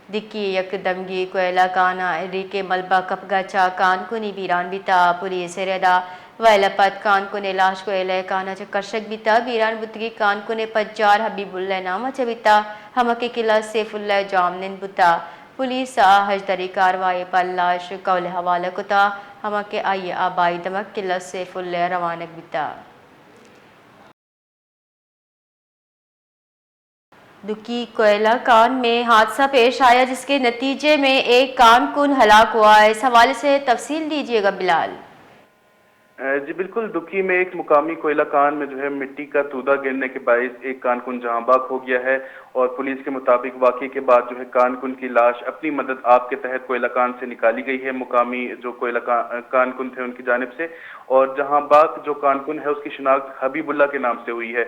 दिक्की यकदमगी कोयला काना के मलबा कपगाचा कानकुनी बीरान बिता पुलिस रेदा वैलपत कानकुने लाश कोयला काना कर्शक बिता बीरान बुतगी कानकुने पज्जार हबीबुल्ला नामा चबिता हमके किला सैफुल्ला जामनिन बुता पुलिस हजदरी कार्रवाई पर लाश कौल हवाला कुता हमके आइए आबाई दमक किला सैफुल्ला रवानक बिता दुकी कोयला कान में हादसा पेश आया जिसके नतीजे में एक कारकुन हलाक हुआ है। इस हवाले से तफसील दीजिएगा बिलाल। जी बिल्कुल, दुखी में एक मुकामी कोयला कान में जो है मिट्टी का तूदा गिरने के बायस एक कारकुन जहां बाग हो गया है और पुलिस के मुताबिक वाकई के बाद जो है कारकुन की लाश अपनी मदद आप के तहत कोयला कान से निकाली गई है मुकामी जो कोयला कारकुन थे उनकी जानिब से। और जहां बाग जो कारकुन है उसकी शिनाख्त हबीबुल्ला के नाम से हुई है।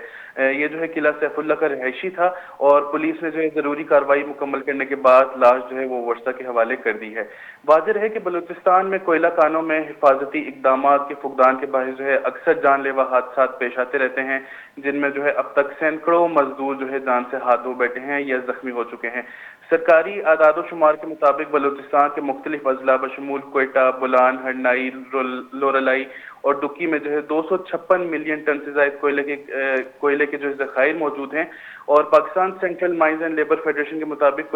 ये जो है किला सैफुल्ला का रिहायशी था और पुलिस ने जो है जरूरी कार्रवाई मुकम्मल करने के बाद लाश जो है वो वर्षा के हवाले कर दी है। वाज़ेह है कि बलूचिस्तान में कोयला कानों में हिफाजती इकदाम के फुकदान के बायस जो है अक्सर जानलेवा हादसा पेश आते रहते हैं, जिनमें जो है अब तक सैकड़ों मजदूर जो है जान से हाथ धो बैठे हैं या जख्मी हो चुके हैं। सरकारी आदाद शुमार के मुताबिक बलूचिस्तान के मुख्तलिफ अजला बशमूल कोयटा, बुलान, हरनाई, लोरलाई और दुक्की में जो है 256 मिलियन टन से ज्यादा कोयले के जो है जखायर मौजूद हैं। और Pakistan central mines and labour federation के मुताबिक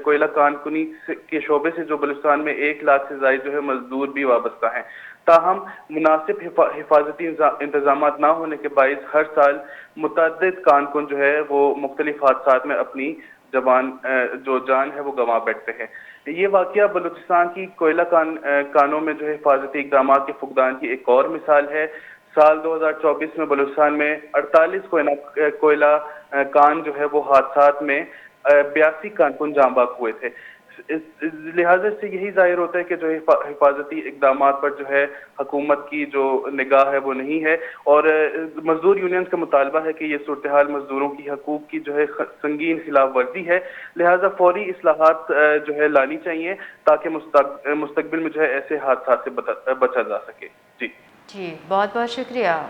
कोयला कानकुनी के शोबे से जो बलूचिस्तान में 1 लाख से ज्यादा जो है मजदूर भी वाबस्ता हैं। ताहम मुनासिब हिफाजती इंतजाम ना होने के बायस हर साल मुतअद्दिद कारकुन जो है वो मुख्तलिफ हादसात में अपनी जान है वो गंवा बैठते हैं। ये वाकया बलूचिस्तान की कोयला कानों में जो है हिफाजती इकदाम के फुकदान की एक और मिसाल है। साल 2024 में बलूचिस्तान में 48 कोयला कान जो है वो हादसात में 82 कारकुन जाँ बाग हुए थे। इस लिहाजे से यही जाहिर होता है कि जो हिफाजती इकदाम पर जो है हुकूमत की जो निगाह है वो नहीं है। और मजदूर यूनियन का मुतालबा है कि ये सूरत हाल मजदूरों की हकूक की जो है संगीन खिलाफ वर्जी है, लिहाजा फौरी इस्लाहात जो है लानी चाहिए ताकि मुस्तकबिल में जो है ऐसे हादसा से बचा जा सके। जी बहुत बहुत शुक्रिया।